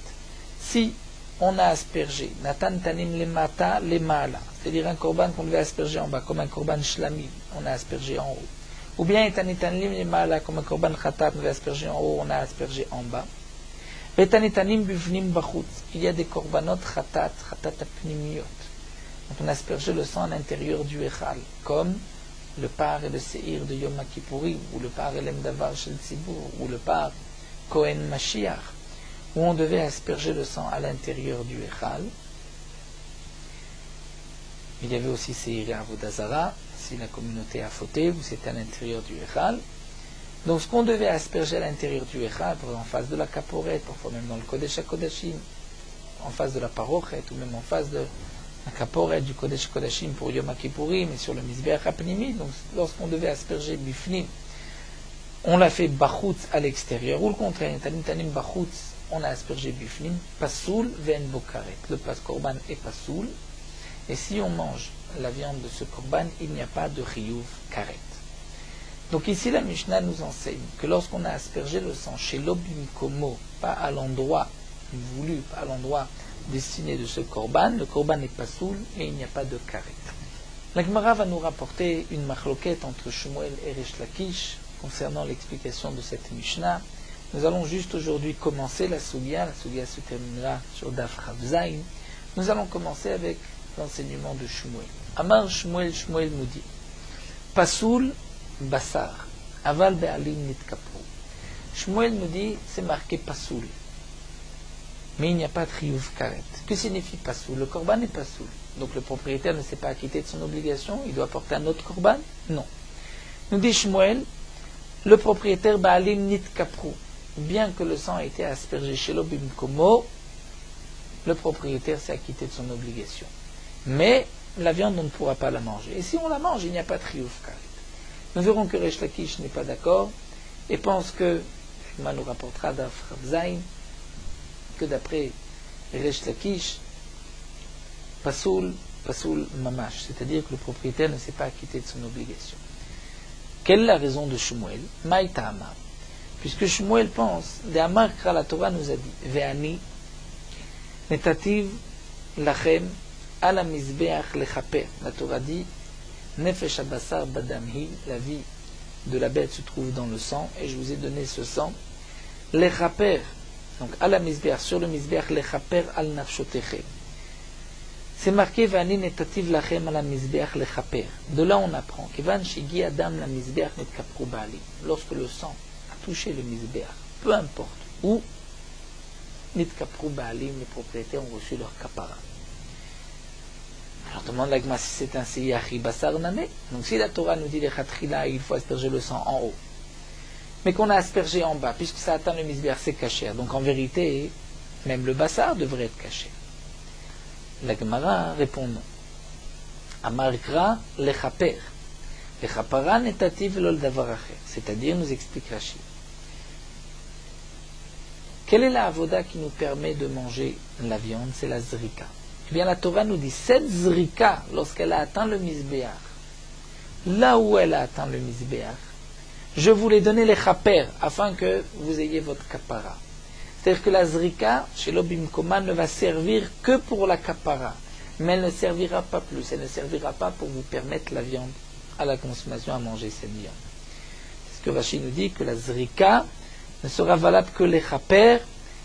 Si on a aspergé Natan Tanim le Mata le Maala, c'est-à-dire un korban qu'on devait asperger en bas, comme un korban Shlamim, on a aspergé en haut. Ou bien Etanitanim le Maala, comme un korban Khatat, on devait asperger en haut, on a aspergé en bas. Etanitanim Bivnim Bachut, il y a des korbanot Khatat, Khatat Apnimiot. Donc on a aspergé le sang à l'intérieur du Echal, comme le par et le Seir de Yom Kippourim, ou le par et l'Emdavar Shel Tzibur, ou le par Kohen Mashiach, où on devait asperger le sang à l'intérieur du Echal. Il y avait aussi Seir et Avodazara, si la communauté a fauté, ou c'était à l'intérieur du Echal. Donc ce qu'on devait asperger à l'intérieur du Echal, en face de la Kaporet, parfois même dans le Kodesh HaKodashim, en face de la Parochet, ou même en face de la Kaporet du Kodesh HaKodashim pour Yom Kippourim, et sur le Mizbeach HaPnimi, donc lorsqu'on devait asperger Bifnim, on l'a fait Bachutz à l'extérieur, ou le contraire, Tanim Bachutz, on a aspergé Bifnim, Pasoul Ven Bokaret. Le korban est Pasoul, et si on mange la viande de ce korban, il n'y a pas de Chiyuv Karet. Donc ici la Mishnah nous enseigne que lorsqu'on a aspergé le sang chez l'Obim Komo, pas à l'endroit voulu, pas à l'endroit destiné de ce korban, le korban est Pasoul et il n'y a pas de Karet. La Gemara va nous rapporter une machloket entre Shmuel et Resh Lakish concernant l'explication de cette Mishnah. Nous allons juste aujourd'hui commencer la Sugya se terminera sur Daf Chav Zayin. Nous allons commencer avec l'enseignement de Shmuel. Amar Shmuel nous dit Pasoul Basar, Aval Be'alim Nitkapru. Shmuel nous dit c'est marqué Pasoul, mais il n'y a pas de Chiyuv Karet. Que signifie Pasoul? Le korban est Pasoul. Donc le propriétaire ne s'est pas acquitté de son obligation, il doit porter un autre korban? Non. Nous dit Shmuel, le propriétaire Ba'alim Nitkapru, bien que le sang ait été aspergé chez l'Obim Komo, le propriétaire s'est acquitté de son obligation. Mais la viande, on ne pourra pas la manger. Et si on la mange, il n'y a pas de Chiyuv Karet. Nous verrons que Resh Lakish n'est pas d'accord et pense que, Shema nous rapportera Daf Chav Zayin, que d'après Resh Lakish, Pasoul Mamash, c'est-à-dire que le propriétaire ne s'est pas acquitté de son obligation. Quelle est la raison de Shmuel? Maïtama. Puisque Shmuel pense, de Amar Kra, la Torah nous a dit, Ve'ani, netativ lachem, ala mizbeach lechaper. La Torah dit, Nefesh Abasar Badamhi, la vie de la bête se trouve dans le sang, et je vous ai donné ce sang. Lechaper, donc à la misbeach, sur le misbeach, lechaper al nafshotechem. C'est marqué Vani netativ lachem ala misbeach lechaper. De là on apprend Kevan shigi adam la misbeach netkapru bali. Lorsque le sang a touché le misbeach, peu importe où, netkapru bali, les propriétaires ont reçu leur kapara. Alors demande la Gemara si c'est un seyachi basar nané. Donc si la Torah nous dit les chatrila, il faut asperger le sang en haut, mais qu'on a aspergé en bas, puisque ça atteint le misbeach, c'est caché. Donc en vérité, même le basar devrait être caché. La Gemara répond non. Amarkra lechaper. Lechapara netativ lol davar acher. C'est-à-dire, nous explique Rashi. Quelle est la avoda qui nous permet de manger la viande? C'est la zrika. Eh bien, la Torah nous dit, cette zrika, lorsqu'elle a atteint le misbéach, là où elle a atteint le misbéach, je vous l'ai donné les chaper, afin que vous ayez votre kapara. C'est-à-dire que la zrika, chez l'Obim Koma, ne va servir que pour la kapara, mais elle ne servira pas plus, elle ne servira pas pour vous permettre la viande à la consommation, à manger cette viande. C'est ce que Rashi nous dit, que la zrika ne sera valable que les chaper,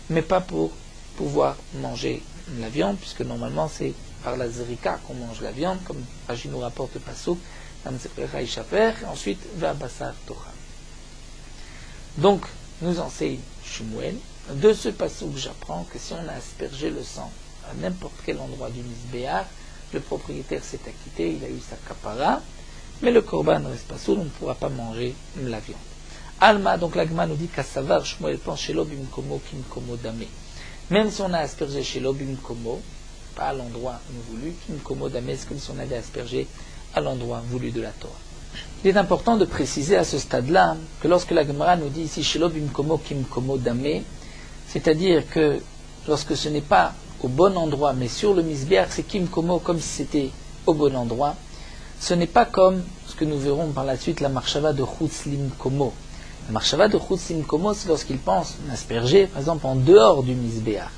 mais pas pour pouvoir manger la viande, puisque normalement c'est par la zrika qu'on mange la viande, comme Rashi nous rapporte le pasuk, et ensuite va Basar Torah. Donc, nous enseigne Shmuel, de ce pasuk j'apprends que si on a aspergé le sang à n'importe quel endroit du misbéach, le propriétaire s'est acquitté, il a eu sa kapara, mais le korban ne reste pas soul, on ne pourra pas manger la viande. Alma, donc l'agma nous dit qu'Assavar Shmuel pense chez l'obim komo kim komo damé. Même si on a aspergé chez l'obim komo, pas à l'endroit voulu, kim komo damé, c'est comme si on avait aspergé à l'endroit voulu de la Torah. Il est important de préciser à ce stade-là que lorsque la Gemara nous dit ici chez l'obim komo kim komo damé, c'est-à-dire que lorsque ce n'est pas au bon endroit, mais sur le misbéach, c'est kim komo comme si c'était au bon endroit, ce n'est pas comme ce que nous verrons par la suite, la marshava de chutzlim komo. La marshava de chutzlim komo, c'est lorsqu'il pense asperger, par exemple, en dehors du misbéach.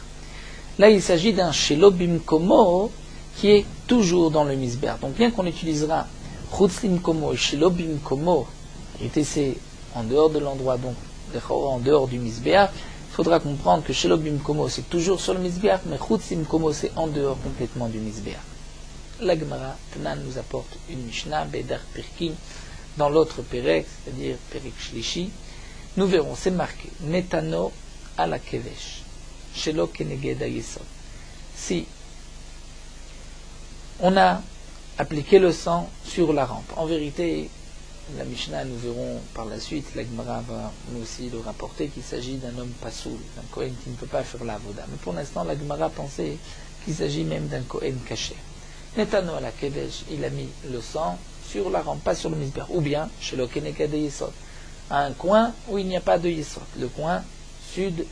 Là, il s'agit d'un shelobim komo qui est toujours dans le misbéach. Donc, bien qu'on utilisera chutzlim komo et shelobim komo, et c'est en dehors de l'endroit, donc en dehors du misbéach, il faudra comprendre que shelobim komo c'est toujours sur le misbéach, mais chutzlim komo c'est en dehors complètement du misbéach. La Gemara Tanan nous apporte une Mishnah, Bedar Pirkim, dans l'autre Perek, c'est-à-dire Perek Shlishi. Nous verrons, c'est marqué, Netano à la Kevesh, Shelo Keneged Ayesod. Si on a appliqué le sang sur la rampe, en vérité, la Mishnah, nous verrons par la suite, la Gemara va nous aussi le rapporter qu'il s'agit d'un homme pasoul, d'un Kohen qui ne peut pas faire la voda. Mais pour l'instant, la Gemara pensait qu'il s'agit même d'un Kohen caché. Netano à la Kedesh, il a mis le sang sur la rampe, pas sur le misbéach, ou bien chez le Keneged Yesod, à un coin où il n'y a pas de Yesod, le coin sud-est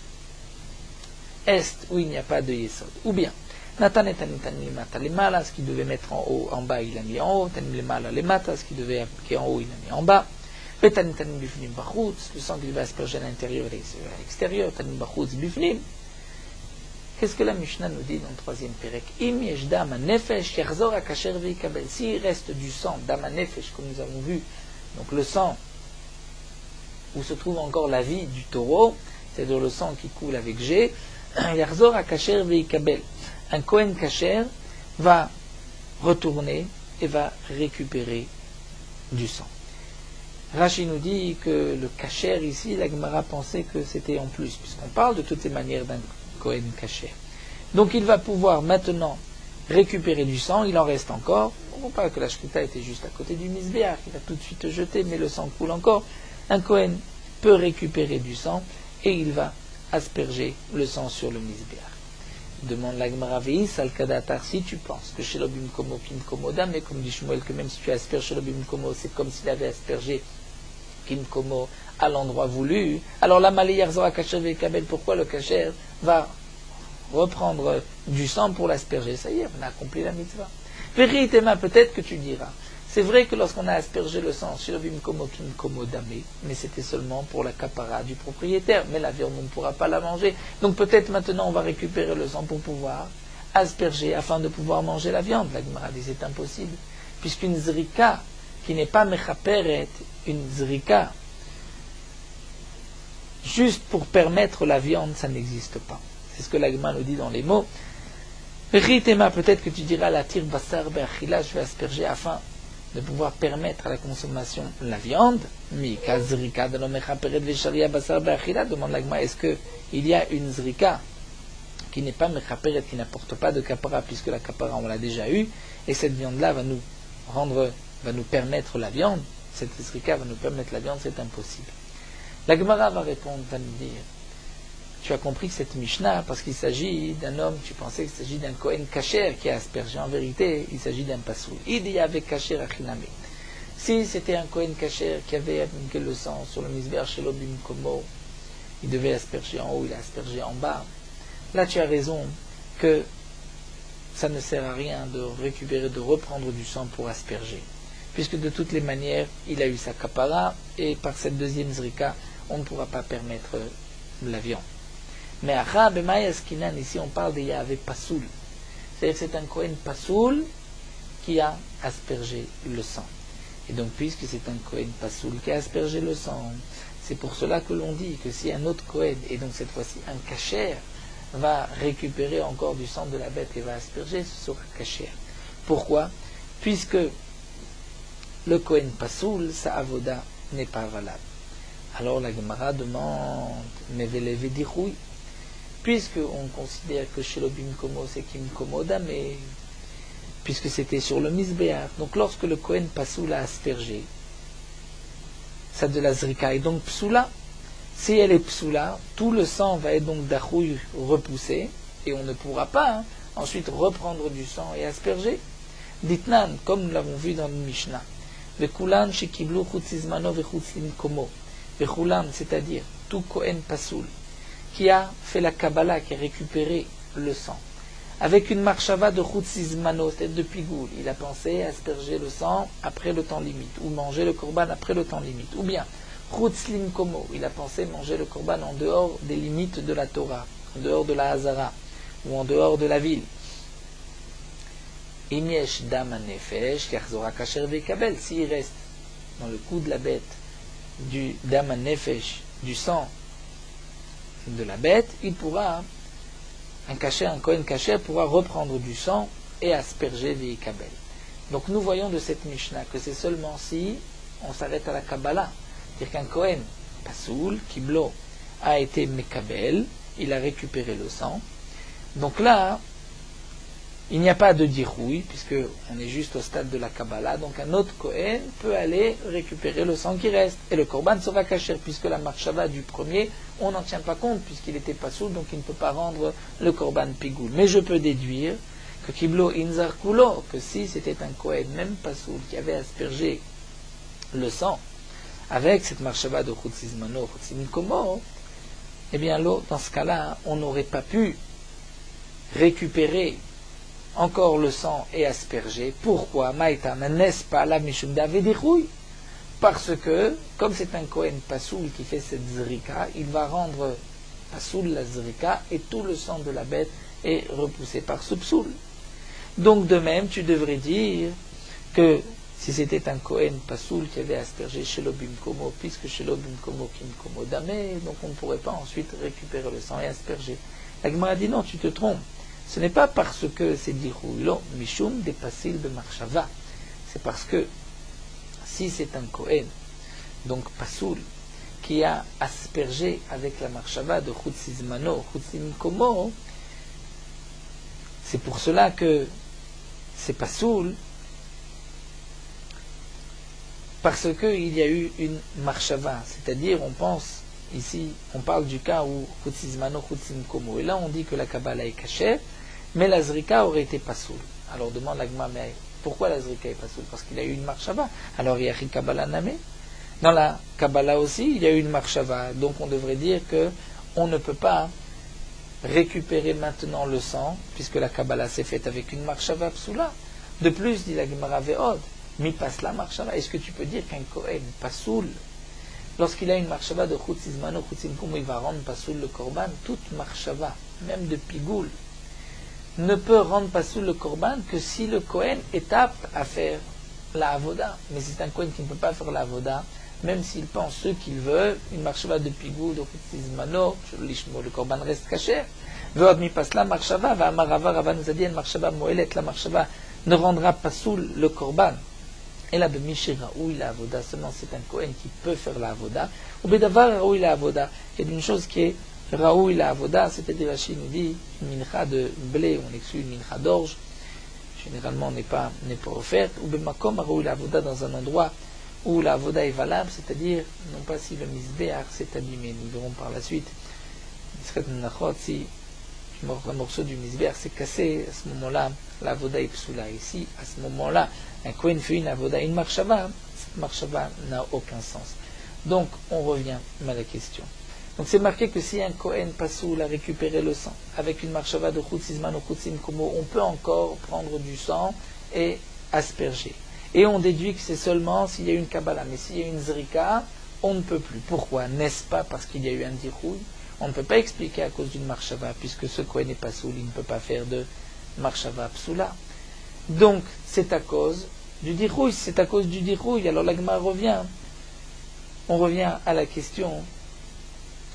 où il n'y a pas de Yesod, ou bien Natan et Tanim Limata Lemala, ce qu'il devait mettre en haut, en bas, il a mis en haut, Tanim Lemala Lemata, ce qu'il devait appliquer en haut, il a mis en bas, Tanim Tanim Bifnim Bachutz, le sang qu'il devait asperger à l'intérieur et à l'extérieur, Tanim Bachutz Bifnim. Qu'est-ce que la Mishnah nous dit dans le troisième Pérek? Im yesh dam nefesh yarzor akacher veikabel. S'il reste du sang, dam nefesh, comme nous avons vu, donc le sang où se trouve encore la vie du taureau, c'est-à-dire le sang qui coule avec G, yarzor akacher veikabel. Un Kohen kacher va retourner et va récupérer du sang. Rashi nous dit que le kacher ici, la Gemara pensait que c'était en plus, puisqu'on parle de toutes les manières d'un Kohen caché. Donc il va pouvoir maintenant récupérer du sang, il en reste encore. On ne voit pas que la shkita était juste à côté du misbéach, il va tout de suite jeter, mais le sang coule encore. Un Kohen peut récupérer du sang et il va asperger le sang sur le misbéach. Demande la Gemara Veis al kadatar, si tu penses que chez l'obim komo kin komoda, mais comme dit Shmuel, que même si tu asperges chez l'obim komo, c'est comme s'il avait aspergé kin komo à l'endroit voulu, alors la maliyar zora kacher veikabel, pourquoi le kacher va reprendre du sang pour l'asperger? Ça y est, on a accompli la mitzvah. Véritément, peut-être que tu diras, c'est vrai que lorsqu'on a aspergé le sang sur l'obim komo kin komo damé, mais c'était seulement pour la kapara du propriétaire, mais la viande on ne pourra pas la manger, donc peut-être maintenant on va récupérer le sang pour pouvoir asperger afin de pouvoir manger la viande. La Gemara dit c'est impossible, puisqu'une zrika qui n'est pas mechaperet, une zrika juste pour permettre la viande, ça n'existe pas. C'est ce que la Gemara nous dit dans les mots. Ritema, peut-être que tu diras la tir basar be'achila, je vais asperger afin de pouvoir permettre à la consommation la viande. Mi kazrika de l'omechaperet vesharia basar be'achila, demande la Gemara, est-ce qu'il y a une zrika qui n'est pas mechaperet, qui n'apporte pas de kapara, puisque la kapara on l'a déjà eu, et cette viande-là va nous permettre la viande, cette zrika va nous permettre la viande, c'est impossible. La Gemara va répondre, va nous dire, tu as compris que cette Mishnah, parce qu'il s'agit d'un homme, tu pensais qu'il s'agit d'un Kohen Kacher qui a aspergé. En vérité, il s'agit d'un Pasoul. Il y avait Kacher Achiname. Si c'était un Kohen Kacher qui avait appliqué le sang sur le misbéach chez l'obim komo, il devait asperger en haut, il a aspergé en bas. Là, tu as raison que ça ne sert à rien de récupérer, de reprendre du sang pour asperger. Puisque de toutes les manières, il a eu sa kapara, et par cette deuxième zrika, on ne pourra pas permettre la viande. Mais à Rab et Mayaskinan, ici on parle de Yahvé Pasoul. C'est-à-dire que c'est un Kohen Pasoul qui a aspergé le sang. Et donc, puisque c'est un Kohen Pasoul qui a aspergé le sang, c'est pour cela que l'on dit que si un autre Kohen, et donc cette fois-ci un Kacher, va récupérer encore du sang de la bête et va asperger, ce sera Kacher. Pourquoi? Puisque le Kohen Pasoul, sa avoda n'est pas valable. Alors la Gemara demande, mais velevé dichoui, puisque on considère que chez l'obim komo c'est kim komo damé, puisque c'était sur le Misbéach. Donc lorsque le Kohen Pasoul a aspergé, ça de la Zrika est donc Psoula. Si elle est Psoula, tout le sang va être donc d'Achouï repoussé, et on ne pourra pas ensuite reprendre du sang et asperger. Ditnan, comme nous l'avons vu dans le Mishnah, Vekulan shekiblu chutzizmano vechutzim komo. Vekulan, c'est-à-dire tout Kohen Pasoul, qui a fait la Kabbalah, qui a récupéré le sang, avec une marshava de chutzizmano, c'est-à-dire de pigoul. Il a pensé asperger le sang après le temps limite, ou manger le korban après le temps limite, ou bien chutzlim komo, il a pensé manger le korban en dehors des limites de la Torah, en dehors de la Hazara, ou en dehors de la ville. Imiesh dam nefesh, yachzora kasher veikabel. S'il reste dans le cou de la bête du dam nefesh, du sang de la bête, il pourra, un Kohen kasher pourra reprendre du sang et asperger veikabel. Donc nous voyons de cette Mishnah que c'est seulement si on s'arrête à la Kabbalah. C'est-à-dire qu'un Kohen Pasoul, Kiblo, a été Mekabel, il a récupéré le sang. Donc là, il n'y a pas de dirouille, puisqu'on est juste au stade de la Kabbalah, donc un autre Kohen peut aller récupérer le sang qui reste. Et le Korban sera caché, puisque la marshava du premier, on n'en tient pas compte, puisqu'il était Pasoul, donc il ne peut pas rendre le Korban Pigoul. Mais je peux déduire que Kiblo Inzar Kulo, que si c'était un Kohen, même Pasoul, qui avait aspergé le sang, avec cette marshava de Chutzizmano, Chutzimkomo, eh bien là, dans ce cas-là, on n'aurait pas pu récupérer encore le sang et asperger. Pourquoi Maïta, n'est-ce pas la Mishum Davidirouille? Parce que, comme c'est un Kohen Pasoul qui fait cette zrika, il va rendre Pasoul la zrika et tout le sang de la bête est repoussé par ce psoul. Donc de même, tu devrais dire que si c'était un Kohen Pasoul qui avait aspergé chez l'Obimkomo, puisque chez l'Obimkomo Kimkomo Damé, donc on ne pourrait pas ensuite récupérer le sang et asperger. La Gemara dit non, tu te trompes. Ce n'est pas parce que c'est diroulo, mishum des pasil de marshava. C'est parce que si c'est un Kohen, donc Pasoul, qui a aspergé avec la marshava de chutzizmano, chutzimkomo, c'est pour cela que c'est Pasoul, parce qu'il y a eu une marshava, c'est-à-dire on pense ici, on parle du cas où chutzizmano, chutzimkomo, et là on dit que la Kabbalah est cachée, mais la Zrika aurait été Pasoul. Alors demande la Gemara, mais pourquoi la Zrika est Pasoul? Parce qu'il y a eu une marshava. Alors il y a une Kabbalah namé. Dans la Kabbalah aussi, il y a eu une marshava. Donc on devrait dire que on ne peut pas récupérer maintenant le sang, puisque la Kabbalah s'est faite avec une marshava psoula. De plus, dit la Gemara Ve'od, mi passe la marshava. Est-ce que tu peux dire qu'un Kohen Pasoul, lorsqu'il a une marshava de chutzizmano, chutzimkomo, il va rendre Pasoul le korban, toute marshava, même de pigoul, ne peut rendre Pasoul le korban que si le Kohen est apte à faire la avoda. Mais c'est un Kohen qui ne peut pas faire la avoda, même s'il pense ce qu'il veut, une marshava de pigou, de chutzizmano, le korban reste caché. Ve'od mi passe la marshava, va'amarava, Rava nous a dit, une marshava moelet, la marshava ne rendra Pasoul le korban. Et là, b'mishiraoui la avoda, seulement c'est un Kohen qui peut faire la avoda. Ou bedavar raoui la avoda, il y a une chose qui est Raoui la avoda, c'est-à-dire Rachid nous dit une mincha de blé, on exclut une mincha d'orge, généralement n'est pas offerte, ou bemakom raoui la avoda dans un endroit où la avoda est valable, c'est-à-dire non pas si le misbéach s'est abîmé, nous verrons par la suite, si un morceau du misbéach s'est cassé, à ce moment-là, la avoda est psoula. Ici, à ce moment-là, un Kohen fait une avoda, une marshava, cette marshava n'a aucun sens. Donc, on revient à la question. Donc c'est marqué que si un Kohen Pasoul a récupéré le sang avec une marshava de chutzizman ou chutzimkomo, on peut encore prendre du sang et asperger. Et on déduit que c'est seulement s'il y a une Kabbalah. Mais s'il y a une Zrika, on ne peut plus. Pourquoi? N'est-ce pas parce qu'il y a eu un dirouille? On ne peut pas expliquer à cause d'une marshava, puisque ce Kohen est Pasoul, il ne peut pas faire de marshava psoula. Donc c'est à cause du dirouille, c'est à cause du dirouille. Alors la Gemara revient. On revient à la question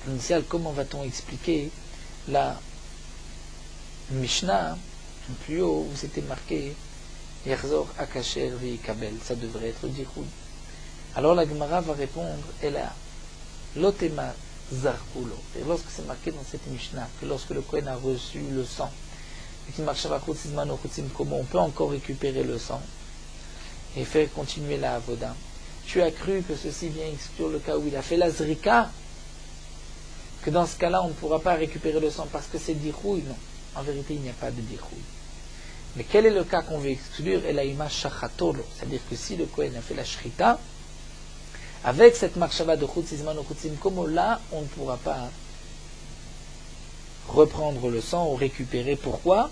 initiale, comment va-t-on expliquer la Mishnah, plus haut, où c'était marqué Yerzor Akacher Veikabel, ça devrait être dirouille. Alors la Gemara va répondre, elle a Lotema Zarkulo. Et lorsque c'est marqué dans cette Mishnah, que lorsque le Kohen a reçu le sang, comment on peut encore récupérer le sang et faire continuer la avoda. Tu as cru que ceci vient exclure le cas où il a fait la zrika, que dans ce cas-là on ne pourra pas récupérer le sang parce que c'est dirouille? Non, en vérité il n'y a pas de dirouille. Mais quel est le cas qu'on veut exclure? Elaïma shachatolo, c'est-à-dire que si le Kohen a fait la shrita, avec cette marshava de chutzizman ou chutzim komo, là on ne pourra pas reprendre le sang ou récupérer. Pourquoi?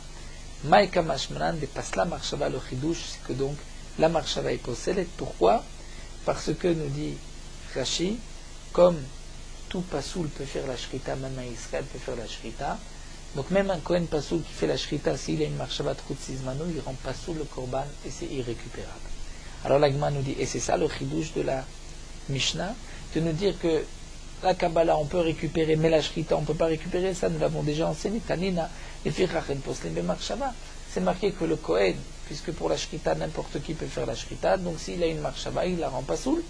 Maïka mashmanan dépasse la marshava le chidouche, c'est que donc la marshava est possédée. Pourquoi? Parce que nous dit Rashi, comme tout pasoul peut faire la shrita, même un Israël peut faire la shrita, donc même un Kohen pasoul qui fait la shrita, s'il a une marshava de chutzizmano, il rend pasoul le korban et c'est irrécupérable. Alors l'Agma nous dit, et c'est ça le chidouche de la Mishnah, de nous dire que la Kabbalah on peut récupérer, mais la shrita on ne peut pas récupérer, ça nous l'avons déjà enseigné. Tanina, les firrachen poslim bemarshava. C'est marqué que le Kohen, puisque pour la shrita n'importe qui peut faire la shrita, donc s'il a une marshava, il la rend pas soul.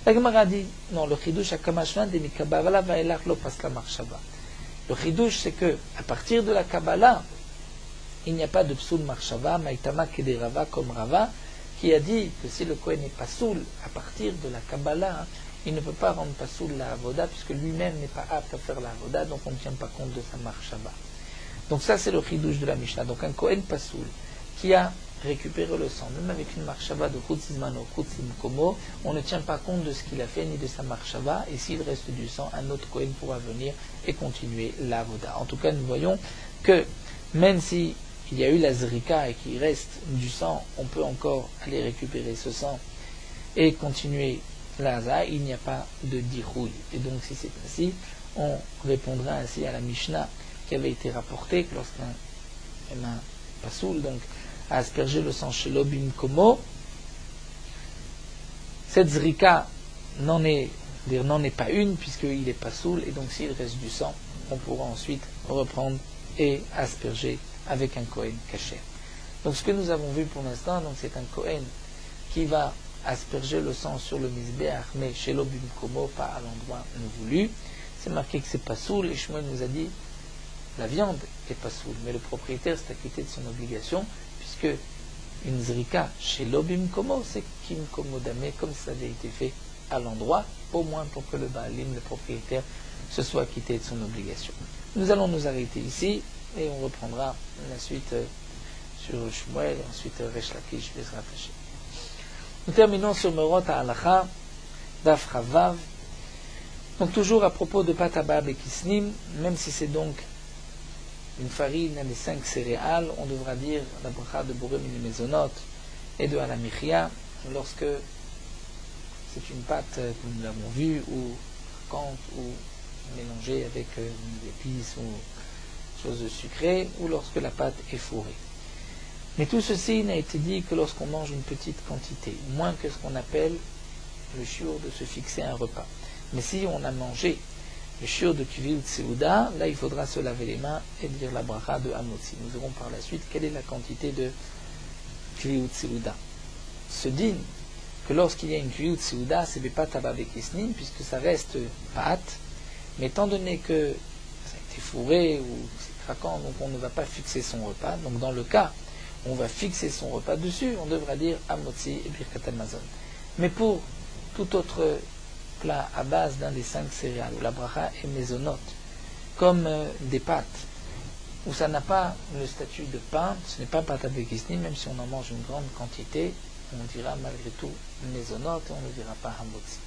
La Gemara dit, non, le chidouche akamashman de mikabavala va elach lo pas la marshava. Le chidouche c'est que à partir de la Kabbalah, il n'y a pas de psoul marshava, maïtama kederava comme Rava, qui a dit que si le Kohen n'est pas soul à partir de la Kabbalah, il ne peut pas rendre pas soul la avoda, puisque lui-même n'est pas apte à faire la avoda, donc on ne tient pas compte de sa marshava. Donc ça c'est le chidouche de la Mishnah. Donc un Kohen pas soul qui a récupéré le sang, même avec une marshava de chutzizman ou chutzim komo, on ne tient pas compte de ce qu'il a fait ni de sa marshava, et s'il reste du sang, un autre Kohen pourra venir et continuer la avoda. En tout cas, nous voyons que même si il y a eu la zrika et qu'il reste du sang, on peut encore aller récupérer ce sang et continuer la haza, il n'y a pas de dirouille. Et donc si c'est ainsi, on répondra ainsi à la Mishnah qui avait été rapportée que lorsqu'un pasoul donc a aspergé le sang chez l'obim komo, cette zrika n'en est pas une puisqu'il est pasoul, et donc s'il reste du sang, on pourra ensuite reprendre et asperger avec un Kohen caché. Donc ce que nous avons vu pour l'instant, donc c'est un Kohen qui va asperger le sang sur le misbéach, mais chez l'obim komo, pas à l'endroit voulu. C'est marqué que c'est pas soul, et Shmuel nous a dit la viande est pas soul, mais le propriétaire s'est acquitté de son obligation, puisque une zrika chez l'obim komo, c'est kim komo damé, comme ça avait été fait à l'endroit, au moins pour que le baalim, le propriétaire, se soit acquitté de son obligation. Nous allons nous arrêter ici, et on reprendra la suite sur Shmuel, et ensuite Resh Lakish, Bezrat Hashem. Nous terminons sur Merot HaHalacha, Daf Chavav. Donc toujours à propos de Patabab et Kisnim, même si c'est donc une farine des 5 céréales, on devra dire la bracha de Boré Mini Mezonot et de Alamichia, lorsque c'est une pâte, comme nous l'avons vu, ou cante, ou mélangée avec des épices ou choses sucrées, ou lorsque la pâte est fourrée. Mais tout ceci n'a été dit que lorsqu'on mange une petite quantité, moins que ce qu'on appelle le shiur de se fixer un repas. Mais si on a mangé le shiur de Kviut Seuda, là il faudra se laver les mains et dire la bracha de Hamotzi. Nous verrons par la suite quelle est la quantité de Kviut Seuda. Se dit que lorsqu'il y a une Kviut Seuda, c'est pas tabac avec isnim, puisque ça reste pâte, mais étant donné que ça a été fourré ou c'est craquant, donc on ne va pas fixer son repas. Donc dans le cas on va fixer son repas dessus, on devra dire Hamotzi et Birkat Hamazon. Mais pour tout autre plat à base d'un des 5 céréales, où la bracha est mésonote, comme des pâtes, où ça n'a pas le statut de pain, ce n'est pas pâte avec isni, même si on en mange une grande quantité, on dira malgré tout mésonote et on ne dira pas Hamotzi.